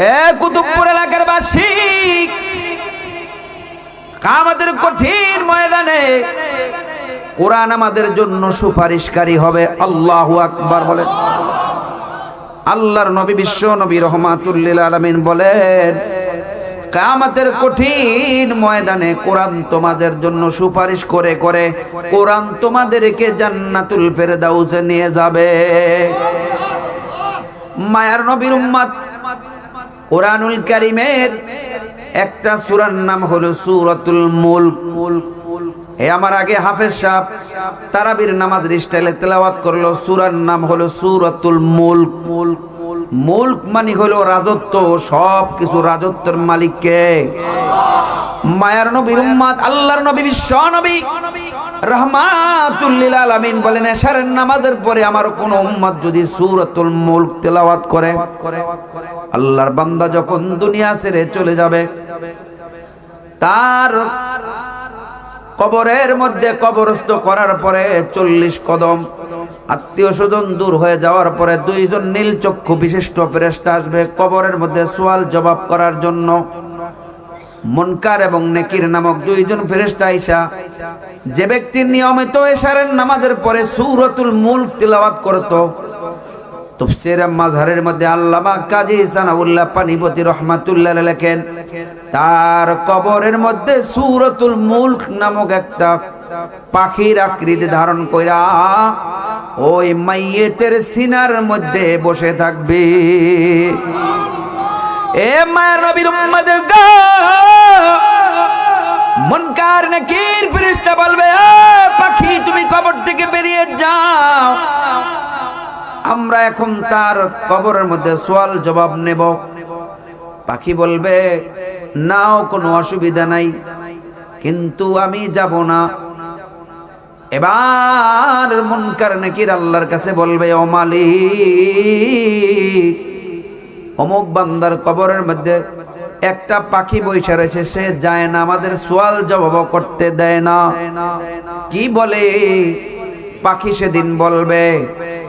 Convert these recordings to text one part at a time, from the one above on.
এ কুতুবপুর এলাকার বাসী, কিয়ামতের কঠিন ময়দানে কোরআন আমাদের জন্য সুপারিশকারী হবে। আল্লাহু আকবার বলেন। আল্লাহর নবী বিশ্ব নবী রহমাতুল লিল আলামিন বলেন, কিয়ামতের কঠিন ময়দানে কোরআন তোমাদের জন্য সুপারিশ করে করে কোরআন তোমাদেরকে জান্নাতুল ফেরদাউসে নিয়ে যাবে। মায়ার নবীর উম্মত, কোরআনুল কারীমের একটা সূরার নাম হলো সূরাতুল মুলক। এ আমার আগে হাফেজ সাহেব তারাবির নামাজ স্টাইলে তেলাওয়াত করলো, সূরার নাম হলো সূরাতুল মুলক। মুলক মানে হলো রাজত্ব, সব কিছু রাজত্বের মালিক কে? মায়ার নবীর উম্মত, আল্লাহর নবী বিশ্ব নবী রাহমাতুল লিল আলামিন বলেন, এশারের নামাজের পরে আমার কোন উম্মত যদি সূরাতুল মুলক তেলাওয়াত করে, আল্লাহর বান্দা যখন দুনিয়া ছেড়ে চলে যাবে, তার কবরের মধ্যে কবরস্থ করার পরে 40 কদম আত্মীয় স্বজন দূর হয়ে যাওয়ার পরে দুইজন নীল চক্ষু বিশিষ্ট ফেরেশতা আসবে কবরের মধ্যে সওয়াল জবাব করার জন্য। মুনকার এবং নেকির নামক দুইজন ফেরেশতা আইসা যে ব্যক্তি নিয়মিত এশারের নামাজের পরে সূরাতুল মুলক তিলাওয়াত করত, তাফসীর মাযহারের মধ্যে আল্লামা কাজী সানাউল্লাহ পানিপতি রাহমাতুল্লাহ আলাইহি লেখেন, তার কবরের মধ্যে সূরাতুল মুলক নামক একটা পাখির আকৃতি ধারণ কইরা ওই মাইয়েতের সিনার মধ্যে বসে থাকবে। এ মায়ের নবীর উম্মতের গো, মুনকার নাকির ফেরেশতা বলবে, পাখি তুমি কবর থেকে বেরিয়ে যাও, আমরা এখন তার কবরের মধ্যে সওয়াল জবাব নেব। পাখি বলবে, নাও, কোনো অসুবিধা নাই, কিন্তু আমি যাব না। এবার মুনকার নাকির আল্লাহর কাছে বলবে, ও মালিক, অমুক বান্দার কবরের মধ্যে একটা পাখি বসে রয়েছে, সে যায় না, আমাদের সওয়াল জবাব করতে দেয় না। কি বলে পাখি? সেদিন বলবে,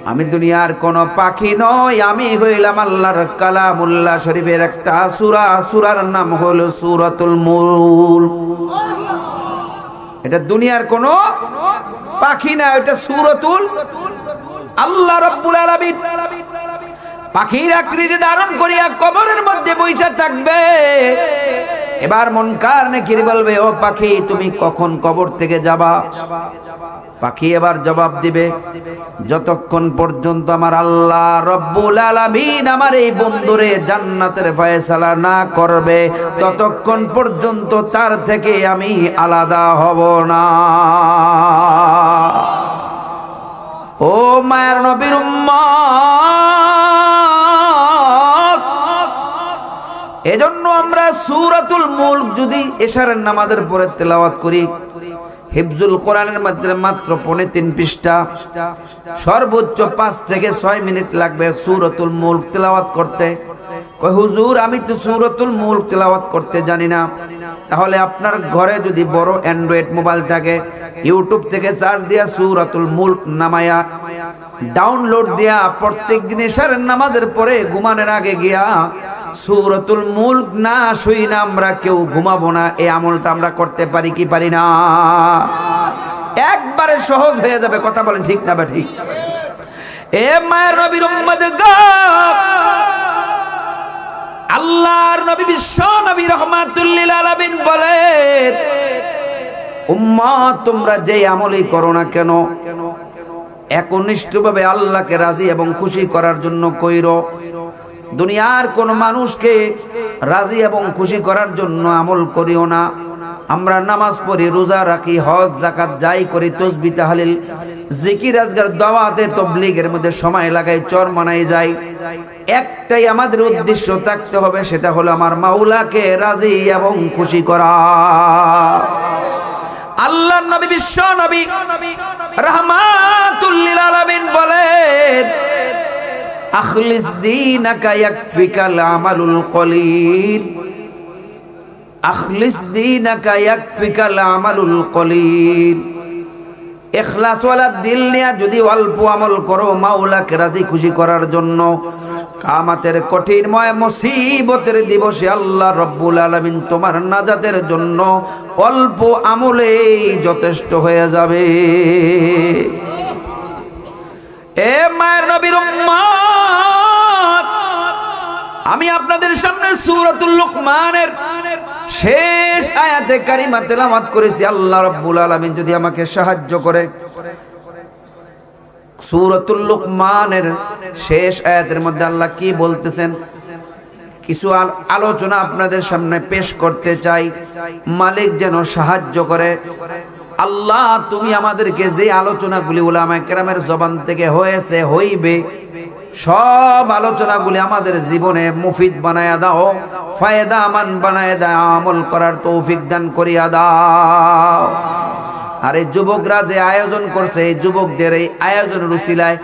আমি দুনিয়ার কোন পাখি নই, আমি হইলাম আল্লাহর কালামুল্লাহ শরীফের একটা সূরা, সূরার নাম হলো সূরাতুল মুলক। এটা দুনিয়ার কোন পাখি না, এটা সূরাতুল আল্লাহ রাব্বুল আলামিন পাখির আকৃতি ধারণ করিয়া কবরের মধ্যে বইসা থাকবে। এবার মুনকার নাকির বলবে, ও পাখি তুমি কখন কবর থেকে যাবা? পাখি এবার জবাব দিবে, যতক্ষণ পর্যন্ত আমার আল্লাহ রব্বুল আলামিন আমার এই বন্ধুরে জান্নাতের ফয়সালা না করবে, ততক্ষণ পর্যন্ত তার থেকে আমি আলাদা হব না। ও মায়ের নবীর উম্মত, এজন্য আমরা সূরাতুল মুলক যদি এশারের নামাজের পরে তেলাওয়াত করি, হিফজুল কোরআনের মধ্যে মাত্র 3.5 পৃষ্ঠা, সর্বোচ্চ 5 থেকে 6 মিনিট লাগবে সূরাতুল মুলক তেলাওয়াত করতে। কই হুজুর, আমি তো সূরাতুল মুলক তেলাওয়াত করতে জানি না। তাহলে আপনার ঘরে যদি বড় অ্যান্ড্রয়েড মোবাইল থাকে, ইউটিউব থেকে সার্চ দিয়া সূরাতুল মুলক নামায়া ডাউনলোড দিয়া প্রত্যেক দিন এশারের নামাজের পরে ঘুমানোর আগে গিয়া সূরাতুল মুলক না শুই না আমরা কেউ ঘুমাবো না, এই আমলটা আমরা করতে পারি কি পারি না? একবারে সহজ হয়ে যাবে। কথা বলেন ঠিক না? বা ঠিক? এ মায়ের নবীর উম্মত গো, আল্লাহর নবী বিশ্ব নবী রাহমাতুল লিল আলামিন বলেন, উম্মত তোমরা যে আমলই করো না কেন, একনিষ্ঠভাবে আল্লাহকে রাজি এবং খুশি করার জন্য কইরো। দুনিয়ার কোন মানুষকে রাজি এবং খুশি করার জন্য আমল করিও না। আমরা নামাজ পড়ি, রোজা রাখি, হজ যাকাত যাই করি, তাসবিহ তাহলিল জিকির আজগার দাওয়াতে তাবলীগের মধ্যে সময় লাগাই, চর মানাই যাই, একটাই আমাদের উদ্দেশ্য থাকতে হবে, সেটা হলো আমার মাওলাকে রাজি এবং খুশি করা। আল্লাহর নবী বিশ্ব নবী রাহমাতুল লিল আলামিন বলেন, আখলিস দীনাকা ইয়াকফিকাল আমালুল কলিল, আখলিস দীনাকা ইয়াকফিকাল আমালুল কলিল। ইখলাসওয়ালা দিল নিয়ে যদি অল্প আমল করো মাওলাকে রাজি খুশি করার জন্য, কিয়ামতের কঠিনময় মুসিবতের দিবসে আল্লাহ রাব্বুল আলামিন তোমার নাজাতের জন্য অল্প আমলেই যথেষ্ট হয়ে যাবে। এ মায়ের নবীর উম্মত, আমি আপনাদের সামনে সূরাতুল লুকমানের শেষ আয়াতে কারিমা তেলাওয়াত করেছি। আল্লাহ রাব্বুল আলামিন যদি আমাকে সাহায্য করে, সূরাতুল লুকমানের শেষ আয়াতের মধ্যে আল্লাহ কি বলতেছেন কিছু আলোচনা আপনাদের সামনে পেশ করতে চাই। মালিক যেন সাহায্য করে। আল্লাহ তুমি আমাদেরকে যে আলোচনাগুলি উলামায়ে কেরামের জবান থেকে হয়েছে হইবে সব আলোচনাগুলি আমাদের জীবনে মুফিদ বানায়া দাও, ফায়দামান বানায়া দাও, আমল করার তৌফিক দান করিয়া দাও। আর এই যুবকরা যে আয়োজন করছে, এই যুবকদের এই আয়োজনের উসিলায়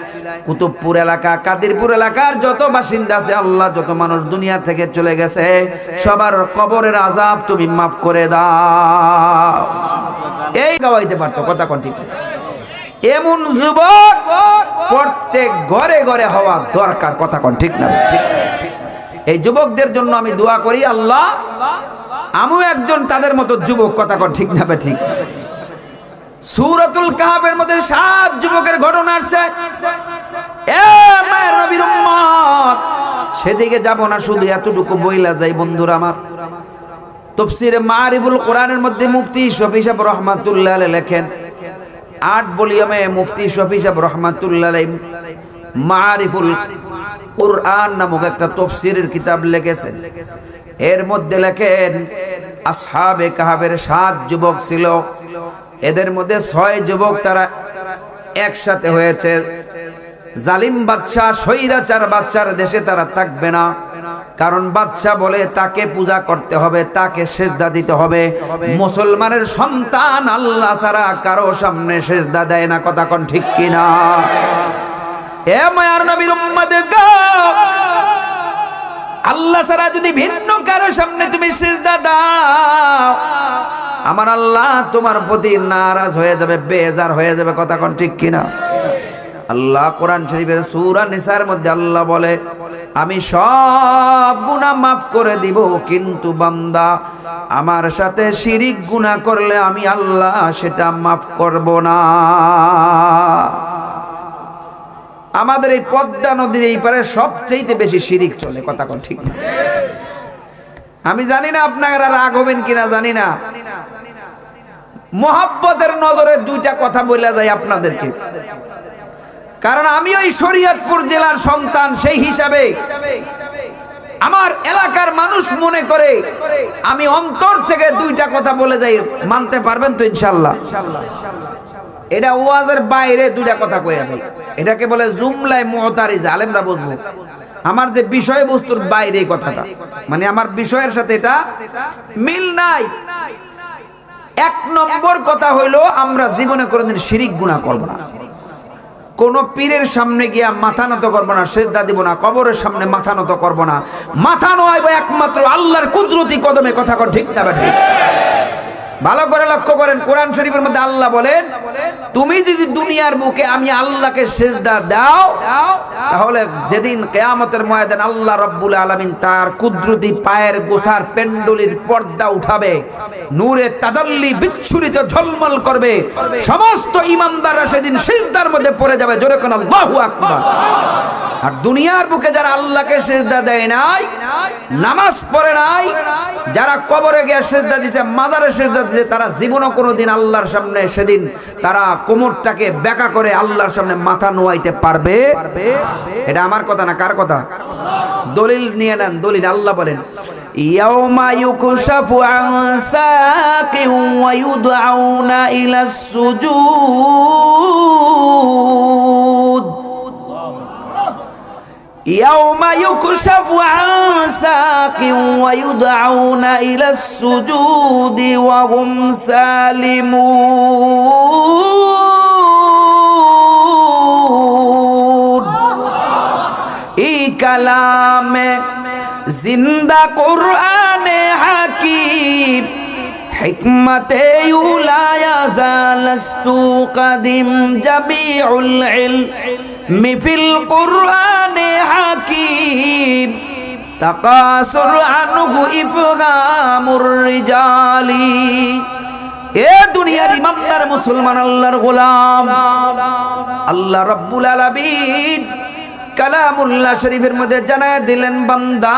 কুতুবপুর এলাকা, কাদিরপুর এলাকার যত বাসিন্দা আছে, আল্লাহ যত মানুষ দুনিয়া থেকে চলে গেছে সবার কবরের আযাব তুমি মাফ করে দাও। এই গাওয়াইতে পারতো, কথা কোন ঠিক? এমন যুবক প্রত্যেক ঘরে ঘরে হওয়া দরকার, কথা কোন ঠিক না? এই যুবকদের জন্য আমি দোয়া করি, আল্লাহ আমিও একজন তাদের মতো যুবক, কথা কোন ঠিক না? ঠিক। সূরাতুল কাহফের মধ্যে 7 যুবকের ঘটনা আছে। এ মায়ের নবীর উম্মত, সেদিকে যাব না, শুধু এতটুকু বইলা যাই বন্ধুরা আমার। তাফসীরে মারিফুল কোরআনের মধ্যে মুফতি শফি সাহেব রাহমাতুল্লাহ আলাইহি লেখেন, 8 ভলিউমে মুফতি শফি সাহেব রাহমাতুল্লাহ আলাইহি মারিফুল কোরআন নামক একটা তাফসীরের কিতাব লিখেছেন। এর মধ্যে লেখেন আসহাবে কাহফের 7 যুবক ছিল, এদের মধ্যে 6 যুবক তারা একসাথে হয়েছে। জালিম বাদশা, স্বৈরাচার বাদশার দেশে তারা থাকবে না, কারণ বাদশা বলে তাকে পূজা করতে হবে, তাকে সেজদা দিতে হবে। মুসলমানের সন্তান আল্লাহ ছাড়া কারো সামনে সেজদা দেয় না, কথা কোন ঠিক কিনা? এ মায়ার নবীর উম্মতের গো, আল্লাহ ছাড়া যদি ভিন্ন কারো সামনে তুমি সিজদা দাও, আমার আল্লাহ তোমার প্রতি নারাজ হয়ে যাবে, বেজার হয়ে যাবে, কথা কোন ঠিক কিনা? আল্লাহ কোরআন শরীফের সূরা নিসার মধ্যে আল্লাহ বলে, আমি সব গুনাহ মাফ করে দিব, কিন্তু বান্দা আমার সাথে শিরিক গুনাহ করলে আমি আল্লাহ সেটা মাফ করব না। আমাদের এই পদ্মা নদীর এই পারে সবচেয়ে বেশি শিরিক চলে, কথা কোন ঠিক না? আমি জানি না আপনারা রাগ হবেন কিনা জানি না, মোহাব্বতের নজরে 2টা কথা বলে যায় আপনাদেরকে। কারণ আমি ওই শরীয়তপুর জেলার সন্তান, সেই হিসাবে আমার এলাকার মানুষ মনে করে আমি অন্তর থেকে 2টা কথা বলে যাই। মানতে পারবেন তো ইনশাআল্লাহ? এটা ওয়াজের বাইরে 2টা কথা কয়ে যায়, এটাকে বলে জুমলায়ে মুতারিজা, আলেমরা বুঝবো। আমার যে বিষয়বস্তুর বাইরে এই কথাটা, মানে আমার বিষয়ের সাথে এটা মিল নাই। 1 নম্বর কথা হইলো, আমরা জীবনে কোনোদিন শিরিক গুনাহ করব না, কোন পীরের সামনে গিয়া মাথা নত করব না, সেজদা দিব না, কবরের সামনে মাথা নত করব না। মাথা নোয়াইব একমাত্র আল্লাহর কুদরতি কদমে, কথা কর ঠিক না? ঠিক। ভালো করে লক্ষ্য করেন, কোরআন শরীফের মধ্যে আল্লাহ বলেন, তুমি যদি দুনিয়ার বুকে আমি আল্লাহকে সিজদা দাও, তাহলে যেদিন কিয়ামতের ময়দানে আল্লাহ রাব্বুল আলামিন তার কুদরতি পায়ের গোছার পেন্ডুলির পর্দা উঠাবে, নূরে তাজাল্লি বিচ্ছুরিত ঝলমল করবে, সমস্ত ঈমানদাররা সেদিন সিজদার মধ্যে পড়ে যাবে। জোরে কোন আল্লাহু আকবার। আর দুনিয়ার বুকে যারা আল্লাহকে সিজদা দেয় নাই, নামাজ পড়ে নাই, যারা কবরে গিয়ে সিজদা দিয়েছে, মাজারে সিজদা দিয়েছে, তারা জীবনও কোনোদিন আল্লাহর সামনে সেদিন তারা কোমরটাকে বেঁকা করে আল্লাহর সামনে মাথা নোয়াইতে পারবে? এটা আমার কথা না, কার কথা? দলিল নিয়ে নেন, দলিল। আল্লাহ বলেন, ইয়াউমা ইউকশাফু আন সাকিন ওয়া ইউদআউনা ইলাস সুজুদ। يوم يكشف عن ساق ويدعون إلى السجود وهم سالمون। এই কালামে জিন্দা কুরআনে হাকিম হিকমতে উলা ইয়াজালস্তু কাদিম জামিউল ইলম মিফিল কুরআনে হাকিম তাকাসুর আনহু ইফহামুর রিজালি। এ দুনিয়ার ইমানদার মুসলমান আল্লাহর গোলাম, আল্লাহ রাব্বুল আলামিন কালামুল্লাহ শরীফের মধ্যে জানায় দিলেন, বান্দা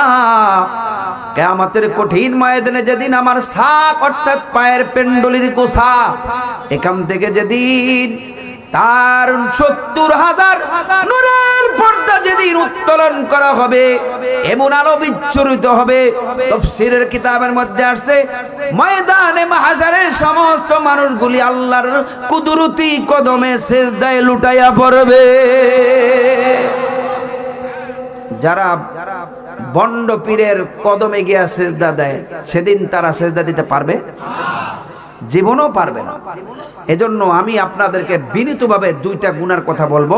কিয়ামতের কঠিন ময়দানে যেদিন আমার সাক অর্থাৎ পায়ের পেন্ডলির গোছা এখান থেকে যেদিন তার ৭০,০০০ নূরের পর্দা যেদিন উত্তোলন করা হবে, এমন আলো বিচ্ছুরিত হবে, তাফসীরের কিতাবের মধ্যে আসছে ময়দানে মাহশারের সমস্ত মানুষগুলি আল্লাহর কুদরতি কদমে সিজদায় লুটাইয়া পড়বে। যারা বন্ড পীরের কদমে গিয়া সিজদা দেয় সেদিন তারা সিজদা দিতে পারবে? জীবনও পারবে না। এজন্য আমি আপনাদেরকে বিনীতভাবে দুইটা গুনার কথা বলবো।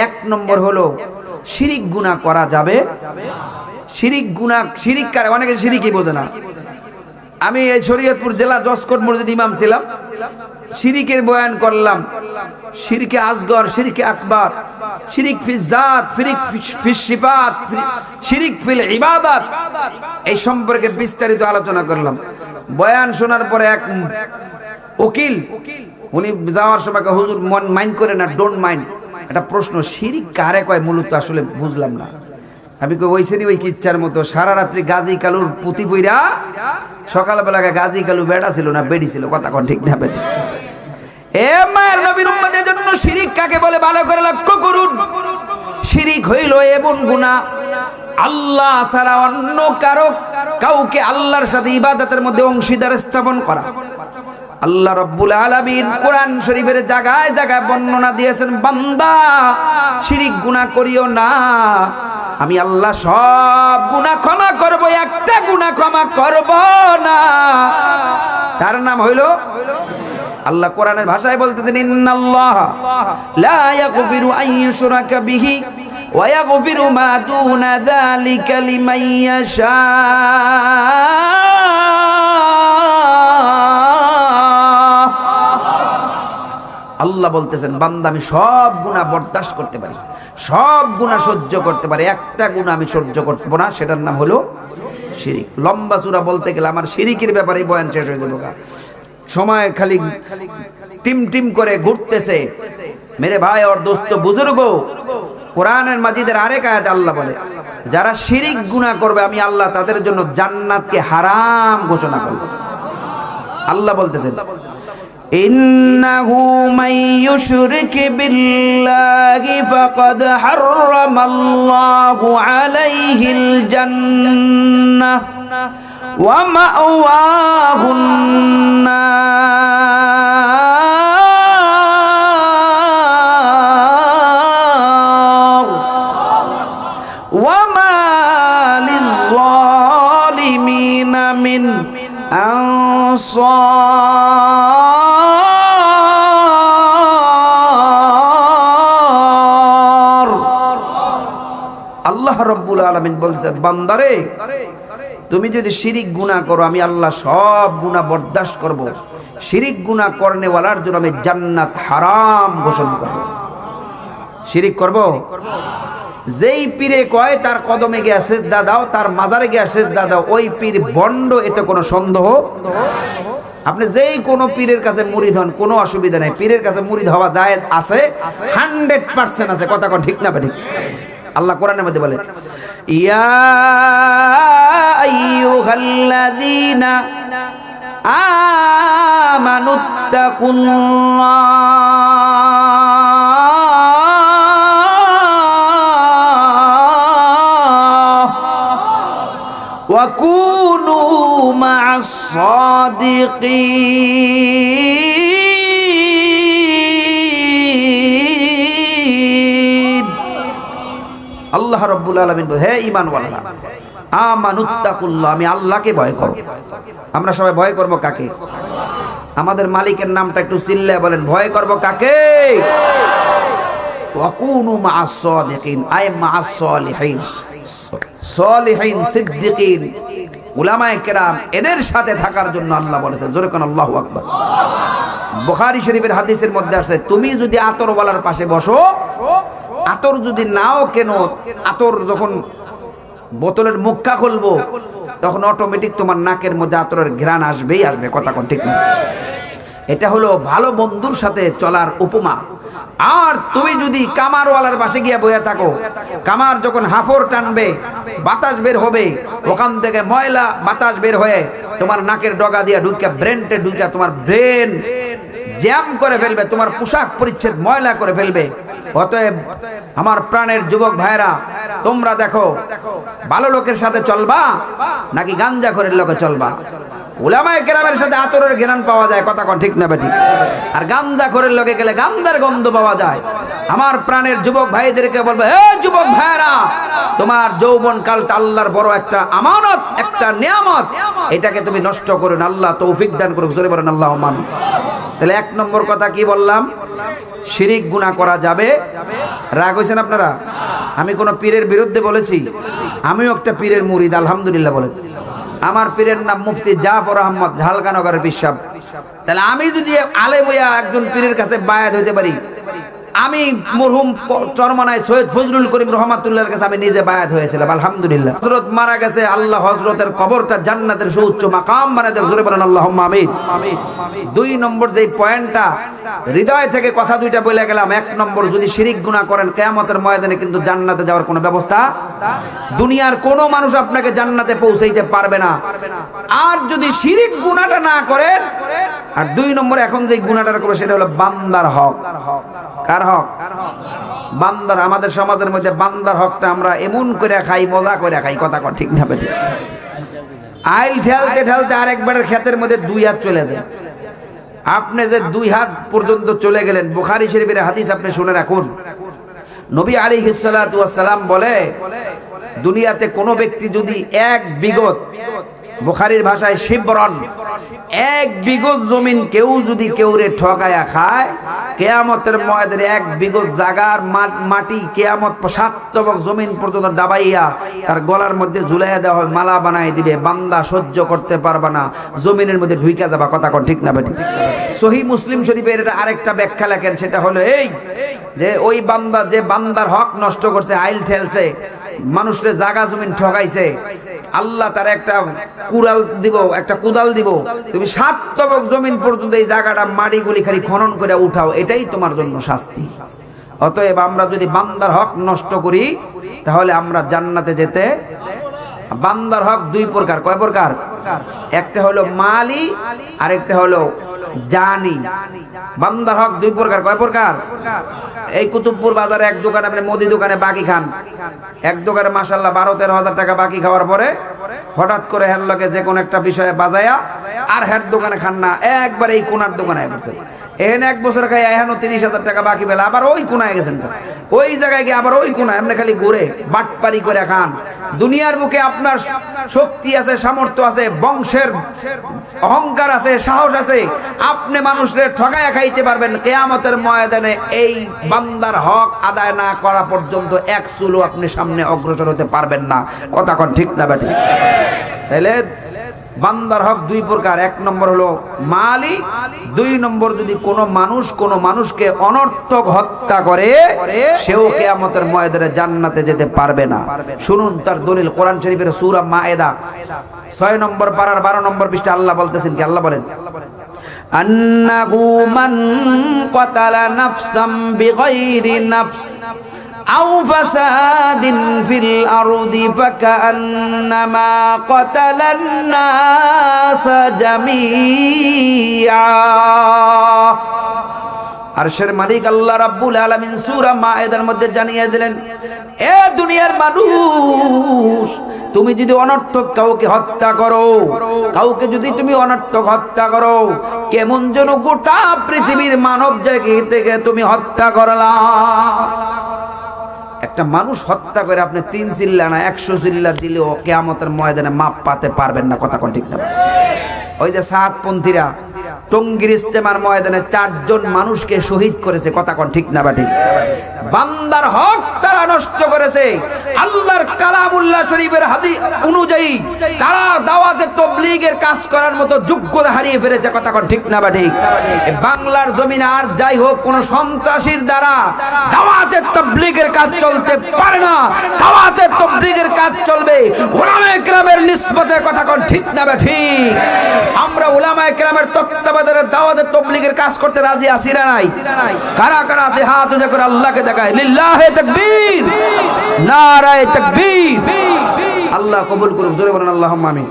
এক নম্বর হলো শিরিক গুনাহ করা যাবে। শিরিক গুনাহ, শিরিক কারে অনেকে শিরিকই বোঝে না। আমি এই শরীয়তপুর জেলা জসকোট মসজিদ ইমাম ছিলাম, শিরিকের বয়ান করলাম, শিরকে আসগর, শিরকে আকবার, শিরিক ফিল জাত, শিরিক ফিল সিফাত, শিরিক ফিল ইবাদত, এই সম্পর্কে বিস্তারিত আলোচনা করলাম। বয়ান শোনার পরে এক উকিল উনি যাওয়ার সময় হুজুর মাইন্ড করে না, ডোন্ট মাইন্ড, একটা প্রশ্ন, শিরিক কারে কয় মূলত আসলে বুঝলাম না। আমি ওইসেনি ওই কিচ্ছার মতো সারা রাত্রি গাজী কালুর পুঁতি পইরা সকালবেলা গাজী কালু বেড়া ছিল না বেড়ি ছিল, কথা কোন ঠিক না বেটি? এ মায়ের নবীর উম্মতের জন্য শিরিক কাকে বলে ভালো করে লক্ষ্য করুন। শিরিক হইল এমন গুনাহ আল্লাহ ছাড়া অন্য কাউকে আল্লাহর সাথে ইবাদতের মধ্যে অংশীদার স্থাপন করা। আল্লাহ রাব্বুল আলামিন কোরআন শরীফের জায়গায় জায়গায় বর্ণনা দিয়েছেন, বান্দা শিরিক গুনাহ করিও না, আমি আল্লাহ সব গুনাহ ক্ষমা করব, একটা গুনাহ ক্ষমা করব না। তার নাম হইল আল্লাহ কোরআনের ভাষায় বলতেছেন, ইন্নাল্লাহা লা ইয়াগফিরু আন ইউশরাকা বিহি ওয়া ইয়াগফিরু মা দুনা যালিকা লিমান ইয়াশা। আল্লাহ বলতেছেন, বান্দা আমি সব গুনাহ বরদাস্ত করতে পারি, সব গুনাহ সহ্য করতে পারি, একটা গুনাহ আমি সহ্য করব না, সেটার নাম হলো শিরিক। লম্বা চূড়া বলতে গেলে আমার শিরিকের ব্যাপারে বয়ান শেষ হয়ে যাবে, সময় খালি টিম টিম করে ঘুরতেছে। মেরে ভাই और दोस्तों বুজুর্গো, কোরআনের মাজিদের আরেক আয়াতে আল্লাহ বলে, যারা শিরিক গুনাহ করবে আমি আল্লাহ তাদের জন্য জান্নাতকে হারাম ঘোষণা করব। আল্লাহ বলতেছেন, ইন্নাহু মান ইউশরিক বিল্লাহি ফাকাদ হারামাল্লাহু আলাইহিল জান্নাহ ওয়া মাওয়াহুন নার ওয়া মা লিয-যালিমিনা মিন আনসার। আল্লাহ রাব্বুল আলামিন বলছেন, বান্দারে তুমি যদি শিরিক গুনাহ করো আমি আল্লাহ সব গুনাহ বরদাস্ত করব, শিরিক গুনাহ করনেওয়ালার জন্য আমি জান্নাত হারাম ঘোষণা করব। শিরিক করব? যেই পীরে কয় তার কদমে গিয়ে সিজদা দাও, তার মাজারে গিয়ে সিজদা দাও, ওই পীর বন্ড, এতে কোনো সন্দেহ। আপনি যেই কোনো পীরের কাছে মুরিদ হন কোনো অসুবিধা নাই, পীরের কাছে মুরিদ হওয়া জায়েজ আছে, 100% আছে, কথা কোন ঠিক না ঠিক? আল্লাহ কোরআনের মধ্যে বলে, ইয়া আইয়ুহাল্লাযীনা আমানুত্তাকুল্লাহ ওয়া কুনু মা'আস সাদিকিন। আল্লাহ রাব্বুল আলামিন বলে, হে ঈমানওয়ালারা, আমানুত্তাকুল্লাহ, আমি আল্লাহকে ভয় করো। আমরা সবাই ভয় করব কাকে? আমাদের মালিকের নামটা একটু চিল্লায় বলেন, ভয় করব কাকে? ওয়া কুনু মা'আস সাদিকিন, আই মা'আস সালিহিন, সালিহিন, সিদ্দিকিন, উলামায়ে কেরাম, এদের সাথে থাকার জন্য আল্লাহ বলেছেন। জোরে কোন আল্লাহু আকবার। বুখারী শরীফের হাদিসের মধ্যে আছে, তুমি যদি আতরওয়ালার পাশে বসো আতর যদি নাও কেন, আতর যখন বোতলের মুখটা খুলবো তখন অটোমেটিক তোমার নাকের মধ্যে আতরের ঘ্রাণ আসবেই আসবে, কথা কোন ঠিক না? এটা হলো ভালো বন্ধুর সাথে চলার উপমা। আর তুমি যদি কামারওয়ালার পাশে গিয়ে বইয়া থাকো, কামার যখন হাফর টানবে বাতাস বের হবে, ওখান থেকে ময়লা বাতাস বের হয়ে তোমার নাকের ডগা দিয়ে ঢুকে ব্রেনটে ঢুকে তোমার ব্রেন জ্যাম করে ফেলবে, তোমার পোশাক পরিচ্ছদ ময়লা করে ফেলবে। অতএব আমার প্রাণের যুবক ভাইরা, তোমরা দেখো ভালো লোকের সাথে চলবা নাকি গাঞ্জাখোরের লোকে চলবা? উলামায়ে কেরামের সাথে আতরের ঘ্রাণ পাওয়া যায়, কথা কোন ঠিক না বেঠিক? আর গাঞ্জাখোরের লোকে গেলে গাঞ্জার গন্ধ পাওয়া যায়। আমার প্রাণের যুবক ভাইদেরকে বলবো, হে যুবক ভাইরা, তোমার যৌবন কালটা আল্লাহর বড় একটা আমানত, একটা নিয়ামত, এটাকে তুমি নষ্ট করো না। আল্লাহ তৌফিক দান করুক, জোরে বলেন আল্লাহুম্মা আমিন। তাহলে এক নম্বর কথা কি বললাম? শিরিক গুনাহ করা যাবে। রাগ হইছেন আপনারা? আমি কোন পীরের বিরুদ্ধে বলেছি? আমিও একটা পীরের মুরিদ, আলহামদুলিল্লাহ বলেন। আমার পীরের নাম মুফতি জাফর আহমদ, ঢালকানগরের পীর সাহেব। তাহলে আমি যদি আলেম হইয়া একজন পীরের কাছে বায়াত হইতে পারি, আমি মরহুম চরমনায় সৈয়দ ফজলুল করিম রহমাতুল্লাহর কাছে আমি নিজে বায়াত হয়েছিলাম, আলহামদুলিল্লাহ। হযরত মারা গেছে, আল্লাহ হযরতের কবরটা জান্নাতের সুউচ্চ মাকাম বানায় দেন, জোরে বলেন আল্লাহুম্মা আমিন। দুই নম্বর যেই পয়েন্টটা হৃদয় থেকে কথা দুইটা বলে গেলাম, এক নম্বর যদি শিরিক গুনাহ করেন কিয়ামতের ময়দানে কিন্তু জান্নাতে যাওয়ার কোনো ব্যবস্থা, দুনিয়ার কোনো মানুষ আপনাকে জান্নাতে পৌঁছাইতে পারবে না। আর যদি শিরিক গুনাহটা না করেন, আর দুই নম্বর এখন যে গুনাহটা করবে সেটা হলো বান্দার হক। কার হক? বান্দার। আমাদের সমাজের মধ্যে বান্দার হকটা আমরা এমন করে খাই, মজা করে খাই, কথা কর ঠিক না বেঠিক? আইল ঠেলতে ঠেলতে আরেকবারের ক্ষেতের মধ্যে দুই হাত চলে যায়। আপনি যে দুই হাত পর্যন্ত চলে গেলেন, বুখারী শরীফের হাদিস আপনি শুনে রাখুন। নবী আলাইহিস সালাতু ওয়াস সালাম বলে, দুনিয়াতে কোনো ব্যক্তি যদি এক বিগত, বুখারীর ভাষায় শিবরন, এক বিগত জমিন কেউ যদি কেউরে ঠকায়া খায়, কিয়ামতের ময়দানে এক বিগত জাগার মাটি কিয়ামত 7 তবক জমিন পর্যন্ত ডাবাইয়া তার গলার মধ্যে ঝুলাইয়া দেওয়া হয়, মালা বানাই দিবে। বান্দা সহ্য করতে পারবে না, জমিনের মধ্যে ঢুইকা যাবা, কথা কোন ঠিক না বেঠিক? সহিহ মুসলিম শরীফের এটা আরেকটা ব্যাখ্যা লেখেন, সেটা হলো এই যে ওই বান্দা যে বান্দার হক নষ্ট করছে, আইল ঠেলছে, মানুষের জাগা জমিন ঠকাইছে, আল্লাহ তার একটা কুড়াল দিব, একটা কুদাল দিব, তুমি 7 তবক জমিন পর্যন্ত এই জায়গাটা মাটিগুলি খালি খনন করে উঠাও, এটাই তোমার জন্য শাস্তি। অতএব আমরা যদি বান্দার হক নষ্ট করি তাহলে আমরা জান্নাতে যেতে। বান্দার হক দুই প্রকার, কয় প্রকার? একটা হলো মালি আর একটা হলো জানি। বান্দার হক দুই প্রকার, কয় প্রকার? এই কুতুবপুর বাজারে এক দোকানে, আপনি মুদি দোকানে বাকি খান, এক দোকানে মাশাআল্লাহ 12-13 হাজার টাকা বাকি খাওয়ার পরে হঠাৎ করে হের লগে যে কোন একটা বিষয়ে বাজায়া আর হের দোকানে খান না, একবার এই কোনার দোকানে বসে এখানে 1 বছর খাই, এখানে 30,000 টাকা বাকি পেলে আবার ওই কোনায় গেছেন, ওই জায়গায় গিয়ে আবার ওই কোনায় এমনি খালি ঘুরে বাটপারি করে খান। দুনিয়ার বুকে আপনার শক্তি আছে, সামর্থ্য আছে, বংশের অহংকার আছে, সাহস আছে, আপনি মানুষের ঠকায়া খাইতে পারবেন। কিয়ামতের ময়দানে এই বান্দার হক আদায় না করা পর্যন্ত এক চুলও আপনি সামনে অগ্রসর হতে পারবেন না, কথা কোন ঠিক না বেঠিক? তাহলে বান্দার হক দুই প্রকার, এক নম্বর হলো মালি, দুই নম্বর যদি কোনো মানুষ কোনো মানুষকে অনর্থক হত্যা করে সেও কিয়ামতের ময়দানে জান্নাতে যেতে পারবে না। শুনুন তার দলিল, কোরআন শরীফের সূরা মায়েদা 6 নম্বর পারার 12 নম্বর পৃষ্ঠা আল্লাহ বলতেছেন কি? আল্লাহ বলেন, আন্নাহু মান ক্বাতালা নাফসাম বিগাইরি নাফস আও ফাসাদিন ফিল আরদি ফাকান্নামা ক্বাতালান নাস জামিআ। আরশের মালিক আল্লাহ রাব্বুল আলামিন সূরা মায়েদার মধ্যে জানিয়ে দিলেন, এ দুনিয়ার মানুষ, তুমি যদি অনর্থক কাউকে হত্যা করো, কাউকে যদি তুমি অনর্থক হত্যা করো, কেমন যেন গোটা পৃথিবীর মানব জাতি থেকে তুমি হত্যা করলা। একটা মানুষ হত্যা করে আপনি 3 চিল্লা না 100 চিল্লা দিলেও কিয়ামতের ময়দানে মাপ পাতে পারবেন না, কথা কোন ঠিক না? ওই যে সাতপন্থীরা টঙ্গীর ইস্তেমার ময়দানে 4 জন মানুষকে শহীদ করেছে, কথা কোন ঠিক না ঠিক? বান্দার হক তারা নষ্ট করেছে। আল্লাহর কালামুল্লাহ শরীফের হাদিস অনুযায়ী তারা দাওয়াতে তাবলীগ তবলিগের কাজ করার মতো যোগ্যতা হারিয়ে ফেলেছে, কথা কোন ঠিক না বা ঠিক? বাংলার জমিনে আর যাই হোক কোন সন্ত্রাসীর দ্বারা দাওয়াতের তবলিগের কাজ চলতে পারে না। দাওয়াতের তবলিগের কাজ চলবে উলামায়ে কেরামের নিসবতে, কথা কোন ঠিক না বা ঠিক? আমরা উলামায়ে কেরামের তত্ত্বাবধানে দাওয়াতের তবলিগের কাজ করতে রাজি আছি না নাই? কারা কারা আছে হাত উঁচু করে আল্লাহকে দেখায়, লিল্লাহে তাকবীর, নারায়ে তাকবীর। আল্লাহ কবুল করুক, জোরে বলেন আল্লাহুম্মা আমিন।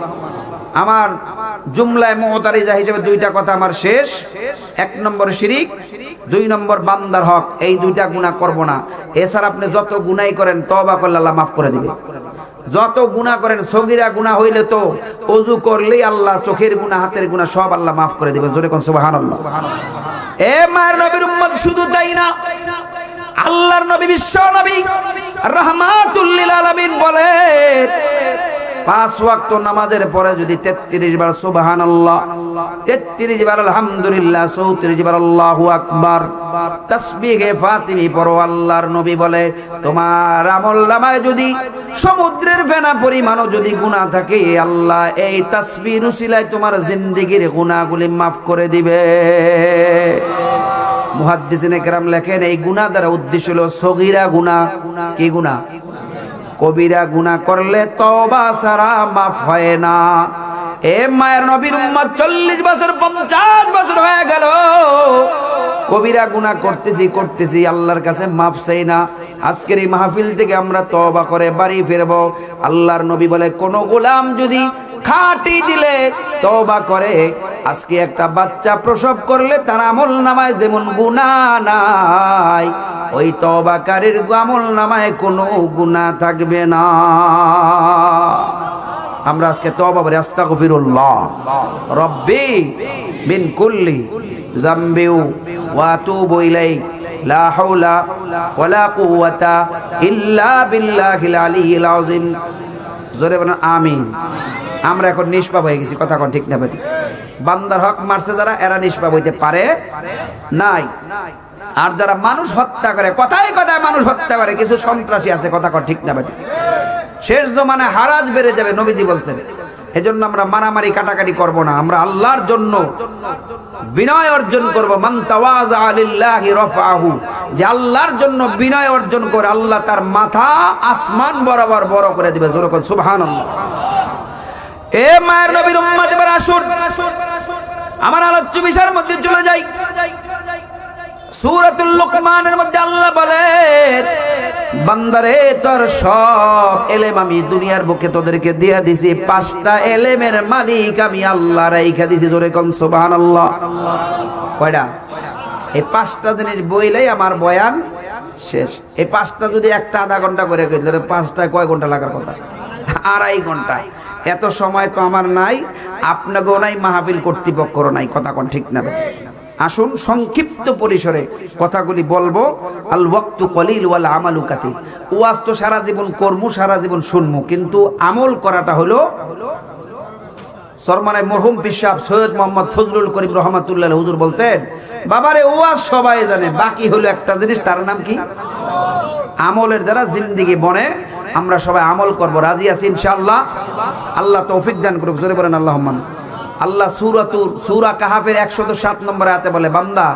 আমার জুমলায় মুতারিজা হিসেবে দুইটা কথা আমার শেষ। এক নম্বর শিরিক, দুই নম্বর বান্দার হক। এই দুইটা গুনাহ করব না। এছাড়া আপনি যত গুনাহই করেন তওবা করলে আল্লাহ মাফ করে দিবে। যত গুনাহ করেন, সগীরা গুনাহ হইলে তো ওযু করলেই আল্লাহ চোখের গুনাহ, হাতের গুনাহ সব আল্লাহ মাফ করে দিবে। জোরে কোন সুবহানাল্লাহ। এ মায়ের নবীর উম্মত শুধু তাই না, আল্লাহর নবী বিশ্ব নবী রাহমাতুল লিল আলামিন বলে 5 ওয়াক্ত নামাজের পরে যদি 33 বার সুবহানাল্লাহ, 33 বার আলহামদুলিল্লাহ, 34 বার আল্লাহু আকবার, তাসবিহে ফাতিমি পড়ো, আল্লাহর নবী বলে তোমার আমলনামায় যদি সমুদ্রের ফেনা পরিমাণও যদি গুনাহ থাকে, আল্লাহ এই তাসবিহ উসিলায় তোমার জিন্দেগীর গুনাহগুলি মাফ করে দিবে। মুহাদ্দিসিনে কেরাম লেখেন এই গুনাহ দ্বারা উদ্দেশ্য হলো সগীরা গুনাহ। কি গুনাহ? কবিরা গুনাহ করলে তওবা ছাড়া মাফ হয় না। এ মায়ের নবীর উম্মত 40 বছর 50 বছর হয়ে গেল কবিরা গুনাহ করতেছি আল্লাহর কাছে মাফ চাই না। আজকের এই মাহফিল থেকে আমরা তওবা করে বাড়ি ফিরবো। আল্লাহর নবী বলে কোন গোলাম যদি খাঁটি দিলে তওবা করে, আজকে একটা বাচ্চা প্রসব করলে তার আমলনামায় যেমন গুনাহ নাই, ওই তওবাকারীর আমলনামায় কোনো গুনাহ থাকবে না। আমরা আজকে তওবা করি, আস্তাগফিরুল্লাহ রব্বি মিন কুল্লি যামবি ওয়া আতুবু ইলাইহি লা হাওলা ওয়ালা কুওয়াতা ইল্লা বিল্লাহিল আলিয়্যিল আযীম। জোরে বলেন আমিন। আমরা এখন নিষ্পাপ হয়ে গেছি, কথা কোন ঠিক না বেঠিক? বান্দার হক মারছে যারা, এরা নিষ্পাপ হইতে পারে নাই। আর যারা মানুষ হত্যা করে, কথায় কথায় মানুষ হত্যা করে, কিছু সন্ত্রাসী আছে, কথা কোন ঠিক না বেঠিক? শেষ জমানায় হারাজ বেড়ে যাবে, নবীজি বলছেন। এজন্য আমরা মারামারি কাটাকাটি করব না, আমরা আল্লাহর জন্য বিনয় অর্জন করব। মান তাওয়াযা লিল্লাহি রাফআহু, যে আল্লাহর জন্য বিনয় অর্জন করে আল্লাহ তার মাথা আসমান বরাবর বড় করে দিবে। জোরে কোন সুবহানাল্লাহ। এ মায়ের নবীর উম্মত, এবার আসুন আমার আলোচ্য বিষয়ের মধ্যে চলে যাই। সূরাতুল লুকমানের মধ্যে আল্লাহ বলেন, বান্দারে তোর সব এলেম আমি দুনিয়ার বুকে তোদেরকে দিয়া দিছি, 5টা এলেমের মালিক আমি আল্লাহ রাইখা দিছি। জোরে কোন সুবহানাল্লাহ। কয়টা? এই 5টা জিনিস বইলেই আমার বয়ান শেষ। এই 5টা যদি একটা আধা ঘন্টা করে কই, তাহলে 5টায় কয় ঘন্টা লাগার কথা? 2.5 ঘন্টা। এত সময় তো আমার নাই, আপনাকেও নাই, মাহফিল কর্তৃপক্ষরও নাই, কথা কোন ঠিক না বেঠিক? আসুন সংক্ষিপ্ত পরিসরে কথাগুলি বলবো। আল ওয়াক্তু কলিল ওয়াল আমালু কাসীর। ওয়াজ তো সারা জীবন করমু, সারা জীবন শুনমু, কিন্তু আমল করাটা হলো। সরমানে মরহুম পীর সাহেব সৈয়দ মোহাম্মদ ফজলুল করিম রহমাতুল্লাহ হুজুর বলতেন, বাবারে ওয়াজ সবাই জানে, বাকি হলো একটা জিনিস, তার নাম কি? আমলের দ্বারা জিন্দেগি বনে। আমরা সবাই আমল করব, রাজি আছি ইনশাআল্লাহ? আল্লাহ তৌফিক দান করুক। জোরে বলেন আল্লাহুম্মা। আল্লাহ সূরা কাহাফের 107 নম্বর আয়াতে বলে, বান্দা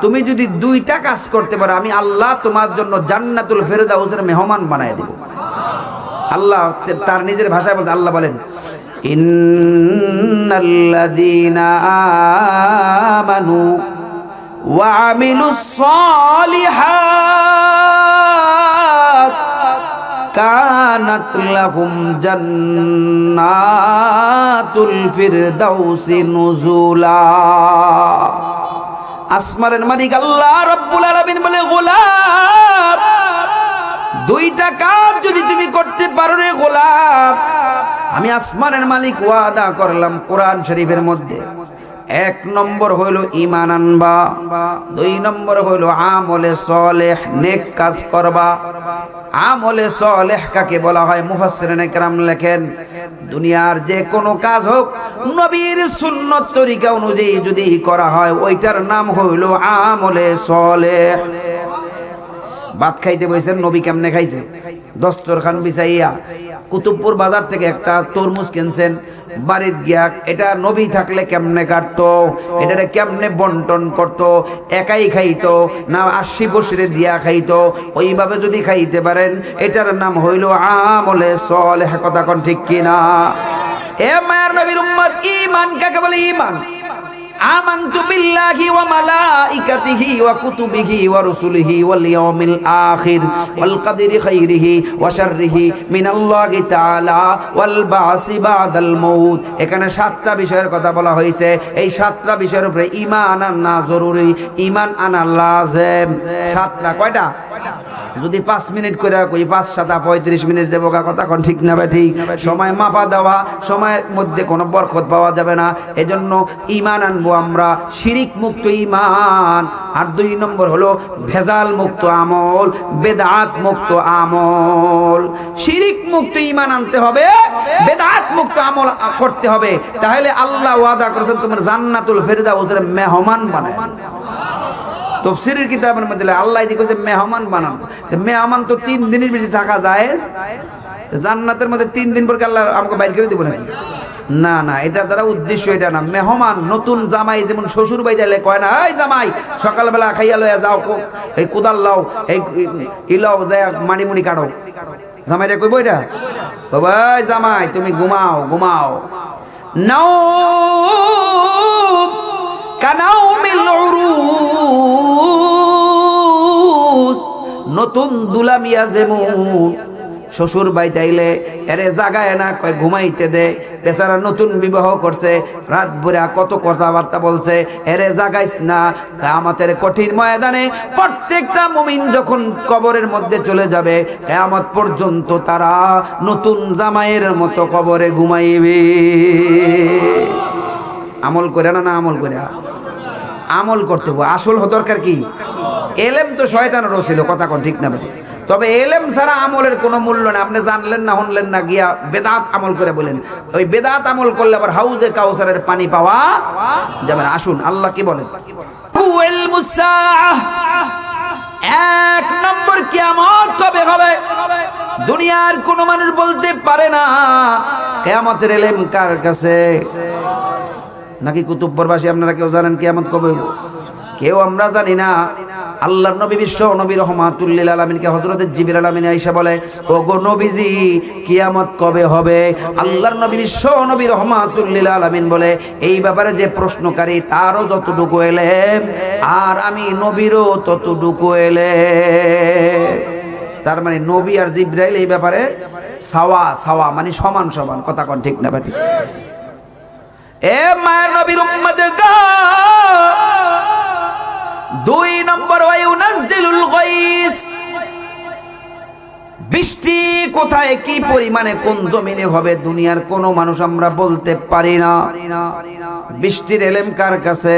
তুমি যদি 2টা কাজ করতে পারো, আমি আল্লাহ তোমার জন্য জান্নাতুল ফেরদাউসের মেহমান বানায় দেব। আল্লাহ তার নিজের ভাষায় বলতে, আল্লাহ বলেন, ইন্নাল্লাযীনা আমানু ওয়া আমিলুস সালিহাত কানাত লাহুম জান্নাতুল ফিরদাউসি নুজুলা। আসমানের মালিক আল্লাহ রাব্বুল আলামিন বলে, গোলাম 2টা কাজ যদি তুমি করতে পারো রে গোলাম, আমি আসমানের মালিক ওয়াদা করলাম কোরআন শরীফের মধ্যে, 1 নম্বর হইল ঈমান আনবা, 2 নম্বর হইল আমলে সালেহ, নেক কাজ করবা। আমলে সালেহ কাকে বলা হয়? মুফাসসিরিনে কেরাম লেখেন, দুনিয়ার যে কোনো কাজ হোক নবীর সুন্নত তরিকা অনুযায়ী যদি করা হয়, ওইটার নাম হইল আমলে সালেহ। ভাত খাইতে বসেন, নবী কেমনে খাইছে? দস্তরখান বিছাইয়া কুতুবপুর বাজার থেকে একটা তরমুজ কিনছেন, বাড়িতে গিয়া এটা নবী থাকলে কেমনে কাটতো, এটারে কেমনে বন্টন করতো, একাই খাইতো না 80 বছরে দিয়া খাইতো, ওইভাবে যদি খাইতে পারেন এটার নাম হইল আমলে সলেহ। কথা কোন ঠিক কিনা? এ মায়ের নবীর উম্মত, ঈমান কাকে বলে? ঈমান আমানতু বিল্লাহি ওয়া মালাইকাতিহি ওয়া কুতুবিহি ওয়া রুসুলিহি ওয়াল ইয়াউমিল আখির ওয়াল কদরি খাইরিহি ওয়া শাররিহি মিনাল্লাহি তাআলা ওয়াল বাসি বাদাল মাউত। এখানে 7টা বিষয়ের কথা বলা হয়েছে। এই 7টা বিষয়ের উপরে ঈমান আনা জরুরি, ঈমান আনা লাজেম। 7টা কয়টা? যদি 5 মিনিট করে কই 5 7 35 মিনিট দেবো, কথা কোন ঠিক না? ঠিক সময় মাপা দেওয়া, সময়ের মধ্যে কোনো বরকত পাওয়া যাবে না। এজন্য ঈমান আনবো আমরা, শিরিক মুক্ত ঈমান। আর 2 নম্বর হলো ভেজাল মুক্ত আমল, বেদাত মুক্ত আমল। শিরিক মুক্ত ঈমান আনতে হবে, বেদাত মুক্ত আমল করতে হবে। তাহলে আল্লাহ ওয়াদা করেছেন তোমার জান্নাতুল ফেরদাউসের মেহমান বানায়। তাফসীরের কিতাবের মধ্যে আল্লাহ দিয়েছে মেহমান বানান। মেহমান তো 3 দিনের বেশি থাকা যায়, জান্নাতের মধ্যে 3 দিন পর আল্লাহ আমাকে বাইর করে দিব নাকি? না না, এটা দ্বারা উদ্দেশ্য এটা না। মেহমান নতুন জামাই যেমন শ্বশুর বাড়ি যাইলে কয় না, এই জামাই সকালবেলা খাইয়া লইয়া যাও, এই কুদাল লাও, এই ইলাও, যায় মানিমুনি কাটো। জামাইরা কইব এটা, বাবা জামাই তুমি ঘুমাও ঘুমাও। নাও কানাউমিল উরুস, নতুন দুলামিয়া যেমন শ্বশুর বাড়িতে আইলে এরে জাগায় না, কয় ঘুমাইতে দে। বেচারা নতুন বিবাহ করছে, রাত ভরে কত কথাবার্তা বলছে, এরে জাগাইস না। কিয়ামতের কঠিন ময়দানে প্রত্যেকটা মুমিন যখন কবরের মধ্যে চলে যাবে, কিয়ামত পর্যন্ত তারা নতুন জামাইয়ের মতো কবরে ঘুমাইবে। আমল করে না, না আমল করে? আমল করতে হবে। আসল দরকার কি? এলেম তো শয়তানের ছিল, কথা কোন ঠিক না? তবে এলেম ছাড়া আমলের কোনো মূল্য নেই। আপনি জানলেন না, শুনলেন না, গিয়া বেদাত আমল করে বলেন, ওই বেদাত আমল করলে আবার হাউজে কাউসারের পানি পাওয়া যাবে না। আসুন আল্লাহ কি বলেন, 1 নম্বর কিয়ামত কবে হবে? দুনিয়ার কোন মানুষ বলতে পারে না। কিয়ামতের এলেম কার কাছে? নাকি কুতুবপুরবাসী আপনারা কেউ জানেন কিয়ামত কবে হবে? কেউ আমরা জানি না। আল্লাহর নবী বিশ্ব নবী রহমাতুল লিল আলামিনকে হযরত জিবরাইল আমিন আয়েশা বলে, ও গো নবীজি কিয়ামত কবে হবে? আল্লাহর নবী বিশ্ব নবী রহমাতুল লিল আলামিন বলে, এই ব্যাপারে যে প্রশ্নকারী তারও যতটুকু এলেম আর আমি নবীরও ততটুকু এলেম। তার মানে নবী আর জিবরাইল এই ব্যাপারে সাওয়া সাওয়া, মানে সমান সমান। কথা কোন ঠিক না? ঠিক। এ মায়ের নবীর উম্মত গো, 2 নম্বর ওয়ায়ুনাজ্জিলুল গায়স, বৃষ্টি কোথায় কি পরিমাণে কোন জমিনে হবে দুনিয়ার কোন মানুষ আমরা বলতে পারি না। বৃষ্টির এলেম কার কাছে?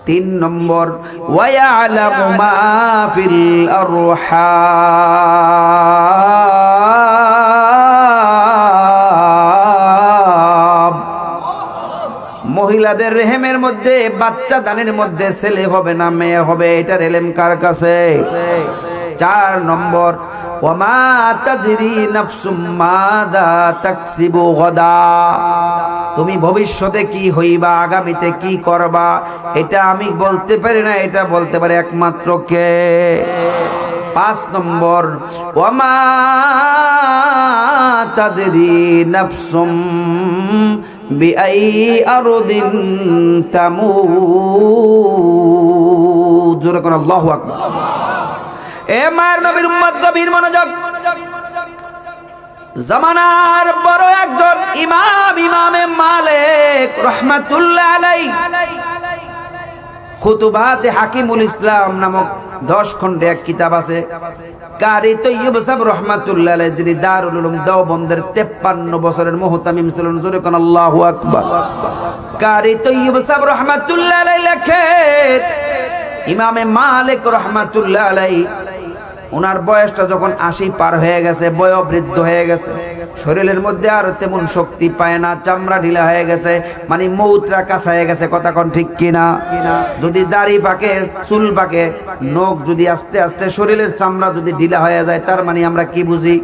3 নম্বর ওয়ায়ালামু মা ফিল আরহাম, মহিলাদের রেহেমের মধ্যে বাচ্চা দানের মধ্যে ছেলে হবে না মেয়ে হবে, এটার এলেম কার কাছে? 4 নম্বর ওয়ামা তাদরি নাফসুম মাযা তাকসিবু গাদা, তুমি ভবিষ্যতে কি হইবা, আগামীতে কি করবা, এটা আমি বলতে পারি না, এটা বলতে পারে একমাত্র কে? 5 নম্বর ওয়ামা তাদরি নাফসুম বিআই আরদিন তামুত। জোরে কোন আল্লাহু আকবার। এ মায়ের নবীর উম্মত গভীর মনোযোগ। জামানার বড় একজন ইমাম, ইমামে মালিক রাহমাতুল্লাহ আলাইহি, খুতুবাতে হাকিমুল ইসলাম নামক 10 খণ্ডে এক কিতাব আছে। কারি তৈয়ব সাহেব রাহমাতুল্লাহ আলাইহি, যিনি দারুল উলুম দেওবন্দের 53 বছরের মুহতামিম ছিলেন। জোরে কোন আল্লাহু আকবার। কারি তৈয়ব সাহেব রাহমাতুল্লাহ আলাইহি লেখেন, ইমামে মালিক রাহমাতুল্লাহ আলাইহি ওনার বয়সটা যখন 80 পার হয়ে গেছে, বয়োবৃদ্ধ হয়ে গেছে, শরীরের মধ্যে আর তেমন শক্তি পায় না, চামড়া ঢিলা হয়ে গেছে, মানে মৌতরা কাঁচা হয়ে গেছে। কথা কোন ঠিক কিনা? যদি দাড়ি পাকে, চুল পাকে, নখ যদি আস্তে আস্তে শরীরের চামড়া যদি ঢিলা হয়ে যায়, তার মানে আমরা কি বুঝি?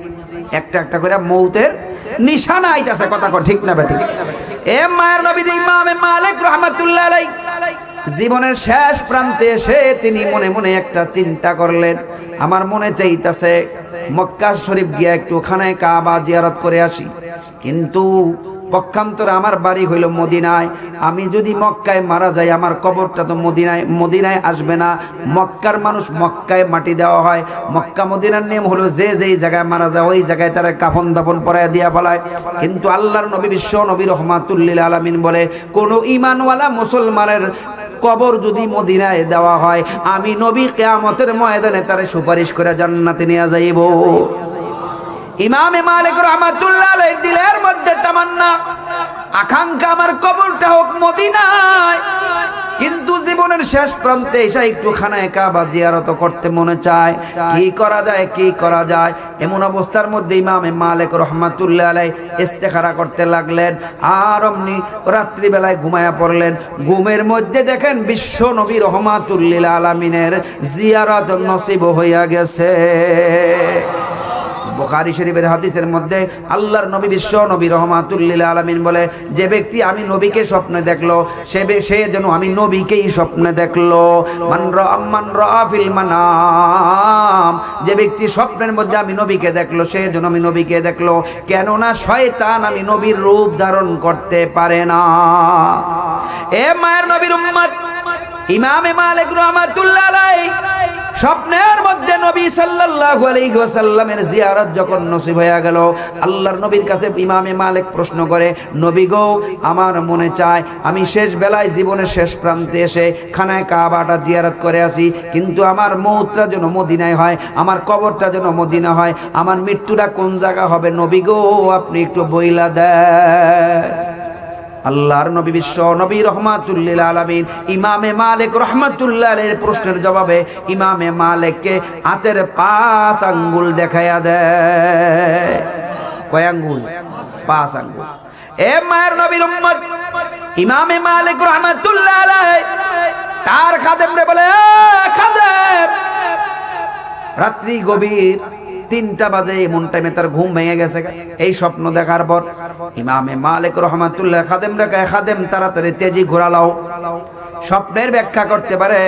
একটা একটা করে মৌতের নিশানা আইতাছে, কথা কর ঠিক না বেঠিক? এ মায়ের নবী ইমামে মালিক রাহমাতুল্লাহ আলাইহি জীবনের শেষ প্রান্তে এসে তিনি মনে মনে একটা চিন্তা করলেন, আমার মনে চাইতাছে মক্কা শরীফ গিয়া একটু খানায় কাবা জিয়ারত করে আসি, কিন্তু পক্ষান্তরে আমার বাড়ি হইল মদিনায়, আমি যদি মক্কায় মারা যাই আমার কবরটা তো মদিনায় আসবে না। মক্কার মানুষ মক্কায় মাটি দেওয়া হয়, মক্কা মদিনার নিয়ম হলো যে যেই জায়গায় মারা যায় ওই জায়গায় তারা কাফন দাফন পরাইয়া দিয়া ফেলায়। কিন্তু আল্লাহর নবী বিশ্ব নবী রহমাতুল লিল আলামিন বলে, কোন ঈমানওয়ালা মুসলমানের কবর যদি মদিনায় দেওয়া হয় আমি নবী কিয়ামতের ময়দানে তারে সুপারিশ করে জান্নাতে নিয়ে যাইব। ইমামে মালিক রাহমাতুল্লাহ আলাইহির দিলের মধ্যে তামান্না, আকাঙ্ক্ষা আমার কবরটা হোক মদিনায়, কিন্তু জীবনের শেষ প্রান্তে এসে একটু খানায় কাবা জিয়ারত করতে মনে চায়। কি করা যায়, কি করা যায়? এমন অবস্থার মধ্যে ইমামে মালিক রাহমাতুল্লাহ আলাইহি ইস্তেখারা করতে লাগলেন। আর অমনি রাত্রিবেলায় ঘুমায়া পড়লেন। ঘুমের মধ্যে দেখেন বিশ্ব নবী রহমাতুল লিল আলামিনের জিয়ারত নসিব হইয়া গেছে। বুখারী শরীফের হাদিসের মধ্যে আল্লাহর নবী বিশ্ব নবী রহমাতুল লিল আলামিন বলে, যে ব্যক্তি আমি নবীকে স্বপ্নে দেখলো সে যেন আমি নবীকেই স্বপ্নে দেখলো। মান রাআ ফিল মানাম, যে ব্যক্তি স্বপ্নের মধ্যে আমি নবীকে দেখলো সে যেন আমি নবীকে দেখলো, কেননা শয়তান আমি নবীর রূপ ধারণ করতে পারে না। এ মায়ের নবীর উম্মত, ইমামে মালিক রাহমাতুল্লাহ আলাইহি স্বপ্নের মধ্যে নবী সাল্লাল্লাহু আলাইহি ওয়াসাল্লামের জিয়ারত যখন নসিব হয়ে গেল, আল্লাহর নবীর কাছে ইমামে মালিক প্রশ্ন করে, নবী গো আমার মনে চায় আমি শেষ বেলায় জীবনের শেষ প্রান্তে এসে খানায় কাবাটা জিয়ারত করে আসি, কিন্তু আমার মৌতটা যেন মদিনায় হয়, আমার কবরটা যেন মদিনা হয়, আমার মৃত্যুটা কোন জায়গা হবে নবী গো আপনি একটু বইলা দেন। আল্লাহর নবী বিশ্ব নবী রহমাতুল লিল আলামিন ইমামে মালিক রাহমাতুল্লাহ আলাইহির প্রশ্নের জবাবে ইমামে মালিককে হাতের 5 আঙ্গুল দেখায়া দেয়। কয় আঙ্গুল? 5 আঙ্গুল। এ মায়ের নবীর উম্মত, ইমামে মালিক রাহমাতুল্লাহ আলাইহি তার খাদেমরে বলে, খাদেম রাত্রি গভীর 3টা বাজে, এমন টাইমে তার ঘুম ভেঙে গেছে এই স্বপ্ন দেখার পর। ইমামে মালিক রাহমাতুল্লাহ খাদেম রেখে, খাদেম তাড়াতাড়ি তেজি ঘোরালাও, স্বপ্নের ব্যাখ্যা করতে পারে।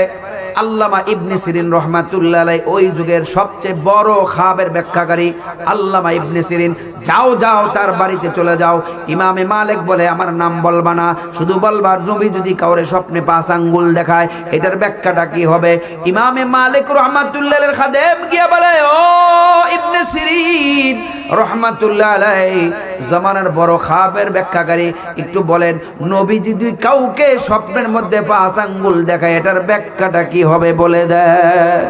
আল্লামা ইবনে সিরিন রহমাতুল্লাহ আলাইহি ওই যুগের সবচেয়ে বড় খাবের ব্যাখ্যাকারী আল্লামা ইবনে সিরিন, যাও যাও তার বাড়িতে চলে যাও। ইমামে মালিক বলে, আমার নাম বলবা না, শুধু বলবা নবী যদি কাউরে স্বপ্নে 5 আঙ্গুল দেখায় এটার ব্যাখ্যাটা কি হবে। ইমামে মালিক রাহমাতুল্লাহ আলাইহির খাদেম গিয়ে বলে, ও ইবনে সিরিন রহমাতুল্লাহ আলাইহি জামানার বড় খাবের ব্যাখ্যাকারী, একটু বলেন নবী যদি কাউকে স্বপ্নের মধ্যে 5 আঙ্গুল দেখায় এটার ব্যাখ্যাটা কি হবে বলে দেয়।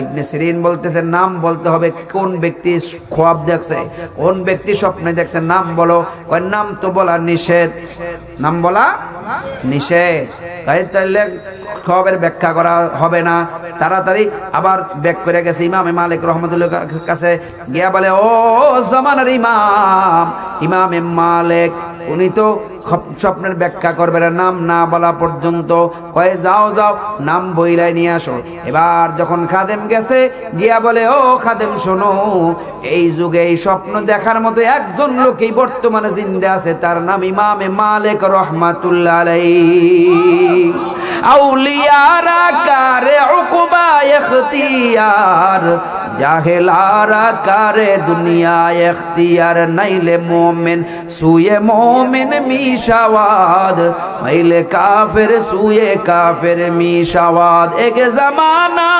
ইবনে সিরিন বলতেছে, নাম বলতে হবে, কোন ব্যক্তি খ্বাব দেখছে, কোন ব্যক্তি স্বপ্নে দেখছে, নাম বলো। ওই নাম তো বলা নিষেধ, নাম বলা নিষেধ, তাইলে খ্বাবের ব্যাখ্যা করা হবে না। তাড়াতাড়ি আবার ব্যাক করে গেছে ইমামে মালিক রহমাতুল্লাহ কাছে, গিয়া বলে, ও জামানার ইমাম, ইমামে মালিক উনি তো স্বপ্নের ব্যাখ্যা করবে না নাম না বলা পর্যন্ত। কয়ে যাও যাও নাম বইলাই নিয়ে আসো। এবার যখন খাদেম গেছে, গিয়া বলে, ও খাদেম শোনো, এই যুগে এই স্বপ্ন দেখার মতো একজন লোকই বর্তমানে জিন্দা আছে, তার নাম ইমামে মালিক রহমাতুল্লাহ আলাইহি। আউলিয়ারা কারে উকবা ইখতিয়ার, জাহেলারা কারে দুনিয়া ইখতিয়ার, নাইলে মোমেন সুয়ে মোমেন মিশাওয়াদ, মাইলে কাফের সুয়ে কাফের মিশাওয়াদ। এক জামানা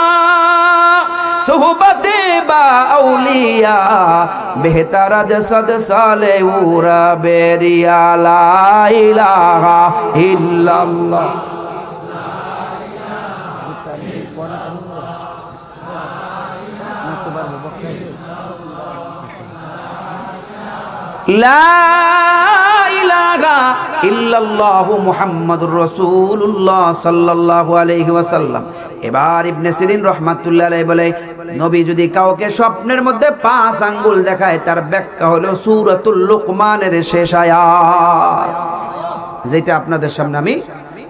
সোহবতে বা আউলিয়া, বেহতার জসদ সালে উরা বেরিয়া, লা ইলাহা ইল্লাল্লাহ। লা ইলাহা ইল্লাল্লাহু মুহাম্মাদুর রাসূলুল্লাহ সাল্লাল্লাহু আলাইহি ওয়াসাল্লাম। এবার ইবনে সিরিন রাহমাতুল্লাহ আলাইহি বলে, নবী যদি কাউকে স্বপ্নের মধ্যে 5 আঙ্গুল দেখায় তার ব্যাখ্যা হলো সূরাতুল লুকমানের শেষ আয়াত, যেটা আপনাদের সামনে আমি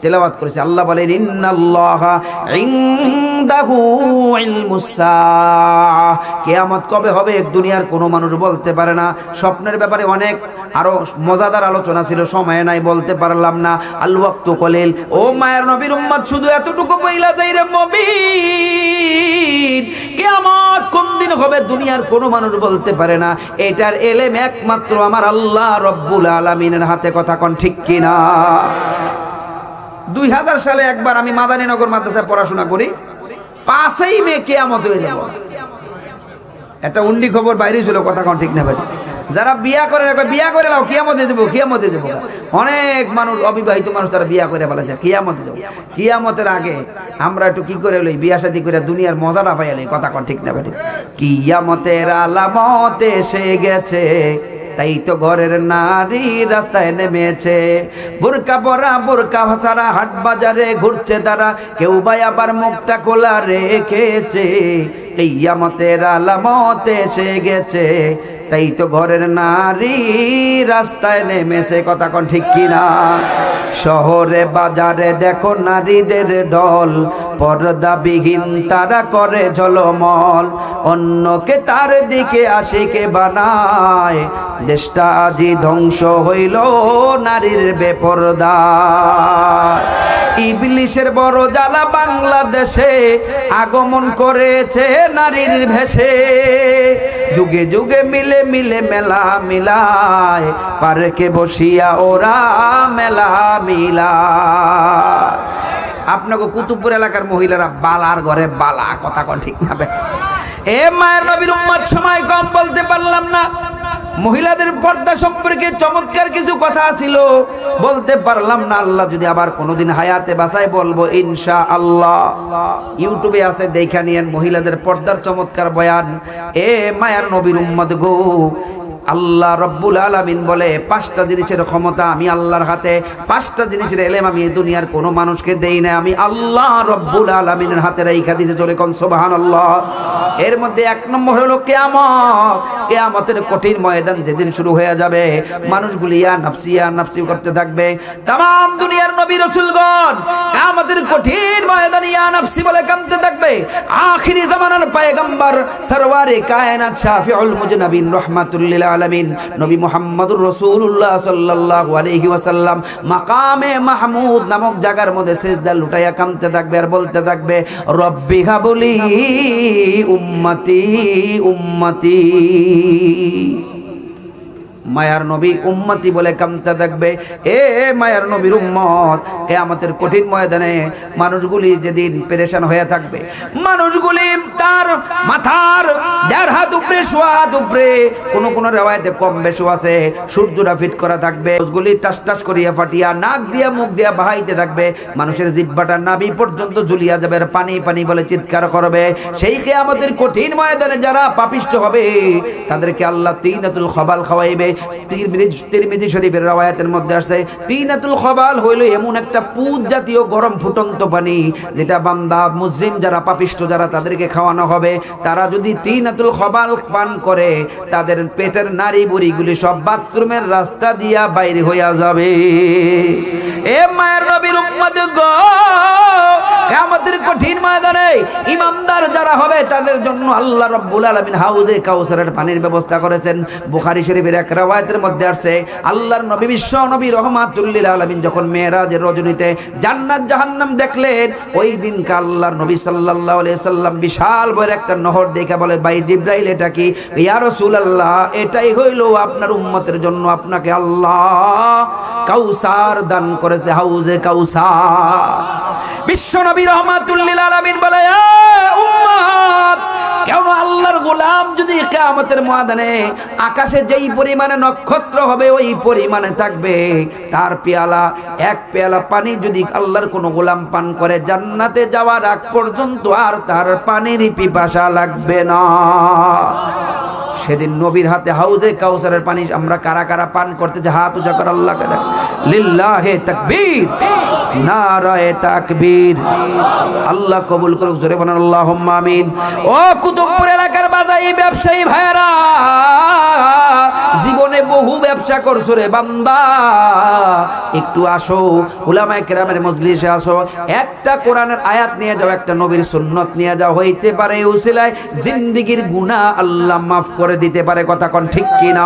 তেলাওয়াত করেছি। আল্লাহ বলেন ইন্নাল্লাহা ইনদাহু ইলমুস সাআহ, কিয়ামত কবে হবে দুনিয়ার কোনো মানুষ বলতে পারে না। স্বপ্নের ব্যাপারে অনেক আরো মজাদার আলোচনা ছিল, সময় নাই বলতে পারলাম না। আল ওয়াক্তু কলিল। ও মায়ের নবীর উম্মত, শুধু এতটুকু বইলা যাই রে মুমিন, কিয়ামত কোন দিন হবে দুনিয়ার কোনো মানুষ বলতে পারে না। এটার এলেম একমাত্র আমার আল্লাহ রব্বুল আলামিনের হাতে। কথা কোন ঠিক কিনা? 2000 সালে একবার আমি মাদানীনগর মাদ্রাসায় পড়াশোনা করি, 5ই মে কিয়ামত হয়ে যাবে, একটা উন্ডি খবর বাইরে ছিল। কথা কোন ঠিক না ভাই? যারা বিয়া করে বিয়া করে লাও, কিয়ামতে যাবো, কিয়ামতে যাবো। অনেক মানুষ অবিবাহিত মানুষ তারা বিয়া করে বলেছে কিয়ামতে যাবো। কিয়ামতের আগে আমরা একটু কি করে লই, বিয়া শাদী করে দুনিয়ার মজাটা পাইয়া লই। কথা কোন ঠিক না ভাই? কিয়ামতের আলামত এসে গেছে, তাই তো ঘরের নারী রাস্তায় নেমেছে। বোরকা পরা বোরকা ছাড়া হাট বাজারে ঘুরছে তারা, কেউ বা আবার মুখটা খোলা রেখেছে। কিয়ামতের আলামত এসে গেছে, তাই তো ঘরের নারী রাস্তায় নেমেছে। কথা কোন ঠিক কিনা? শহরে বাজারে দেখো নারীদের ঢল, পর্দাবিহীন তারা করে ঝলমল, অন্যকে তার দিকে আশিকে বানায়। দেশটা আজি ধ্বংস হইল নারীর বেপরদা। ইবলিশের বড় জ্বালা বাংলাদেশে আগমন করেছে নারীর ভেষে। যুগে যুগে মিলে মিলে মেলা মিলায়, পার্কে বসিয়া ওরা মেলা মিলায়। আপনাকে কুতুবপুর এলাকার মহিলারা বালার ঘরে বালা। কথা কোন ঠিক না? এ মায়ের নবীর উম্মত, সময় কম, বলতে পারলাম না। মহিলাদের পর্দা সম্পর্কে চমৎকার কিছু কথা ছিল, বলতে পারলাম না। আল্লাহ যদি আবার কোনোদিন হায়াতে বাঁচায় বলবো ইনশাআল্লাহ। ইউটিউবে আছে, দেখা নিয়েন মহিলাদের পর্দার চমৎকার বয়ান। এ মায়ের নবীর উম্মত গো, আল্লাহ রব্বুল আলামিন বলে 5টা জিনিসের ক্ষমতা আমি আল্লাহর হাতে, 5টা জিনিসের এলেম আমি এই দুনিয়ার কোনো মানুষকে দেই না, আমি আল্লাহ রব্বুল আলামিনের হাতে রাইখা দিয়েছি। চলে কোন সুবহানাল্লাহ। এর মধ্যে 1 নম্বর হলো কিয়ামত। কিয়ামতের কঠিন ময়দান যেদিন শুরু হয়ে যাবে, মানুষগুলি ইয়া নাফসি করতে থাকবে। তাম দুনিয়ার নবী রাসূলগণ কিয়ামতের কঠিন ময়দানে ইয়া নাফসি বলে কাঁদতে থাকবে। আখিরি জামানার পয়গম্বর সরওয়ারে কায়নাত শাফিউল মুজনাবিন রাহমাতুল লিল আলামিন নবী মুহাম্মদুর রাসূলুল্লাহ সাল্লাল্লাহু আলাইহি ওয়াসাল্লাম মাকামে মাহমুদ নামক জায়গার মধ্যে সিজদা লুটাইয়া কাঁদতে থাকবে আর বলতে থাকবে, রব্বি হাবলি উম্মতি উম্মতি। মায়ার নবী উম্মতি বলে কামতে থাকবে। এ মায়ার নবীর উম্মত, কিয়ামতের কঠিন ময়দানে মানুষগুলি যেদিন পেরেশান হয়ে থাকবে, মানুষগুলি তার মাথার 1.5 হাত উপরে, 1.5 হাত উপরে, কোন রিওয়ায়াতে কম বেশি আছে, সূর্যটা ফিট করা থাকবে, ওগুলি টাস টাস করিয়া ফাটিয়া নাক দিয়া মুখ দিয়া বাহাইতে থাকবে, মানুষের জিহ্বাটা নাভি পর্যন্ত ঝুলিয়া যাবে, আর পানি পানি বলে চিৎকার করবে। সেই কিয়ামতের কঠিন ময়দানে যারা পাপিষ্ট হবে তাদেরকে আল্লাহ তিনাতুল খবাল খাওয়াইবে। তিরমিজি শরীফের রওয়ায়াতের মধ্যে আছে, তিনাতুল খবাল হইল এমন একটা পুজ জাতীয় গরম ফুটন্ত পানি, যেটা বান্দা মুসলিম যারা পাপিষ্ট যারা তাদেরকে খাওয়ানো হবে। তারা যদি তিনাতুল খবাল পান করে, তাদের পেটের নাড়ি বুড়িগুলি সব বাথরুমের রাস্তা দিয়া বাইরে হইয়া যাবে। এ মায়ের নবীর উম্মত গো, কিয়ামতের কঠিন ময়দানে ইমানদার যারা হবে তাদের জন্য আল্লাহ রাব্বুল আলামিন হাউজে কাউসারের পানির ব্যবস্থা করেছেন। বুখারী শরীফের এক রওয়ায়াতের মধ্যে আছে, আল্লাহর নবী বিশ্ব নবী রাহমাতুল লিল আলামিন যখন মেরাজের রজনীতে জান্নাত জাহান্নাম দেখলেন, ওই দিনকে আল্লাহর নবী সাল্লাল্লাহু আলাইহি সাল্লাম বিশাল বড় একটা নহর দেখে বলে, ভাই জিবরাইল এটা কি? ইয়া রাসূলুল্লাহ, এটাই হইল আপনার উম্মতের জন্য আপনাকে আল্লাহ কাউসার দান করেছে, হাউজে কাউসার। বিশ্ব নবী রাহমাতুল লিল আলামিন বলে, উম্মত, কেন আল্লাহর গোলাম যদি কিয়ামতের ময়দানে আকাশে যেই পরিমাণে নক্ষত্র হবে ওই পরিমাণে থাকবে, তার পেয়ালা, এক পেয়ালা পানি যদি আল্লাহর কোনো গোলাম পান করে, জান্নাতে যাওয়ার আগ পর্যন্ত আর তার পানির পিপাসা লাগবে না। সেদিন নবীর হাতে হাউজে কাউসারের পানি আমরা কারা কারা পান করতে যে হাত উঁচা করে আল্লাহকে দেখ, লিল্লাহে তাকবীর, নারায়ে তাকবীর। আল্লাহ কবুল করুক, জোরে বলেন আল্লাহুম্মা আমিন। ও কুতুবপুর এলাকার বাজাই ব্যবসায়ী ভাইরা, জীবনে বহু ব্যবসা ব্যবসা করছো রে বান্দা, একটু আসো উলামায়ে কেরামের মজলিসে আসো, একটা কোরআনের আয়াত নিয়ে যাও, একটা নবীর সুন্নত নিয়ে যাও, হইতে পারে এই উসিলায় জিন্দেগীর গুনাহ আল্লাহ মাফ করে দিতে পারে। কথা কোন ঠিক কিনা?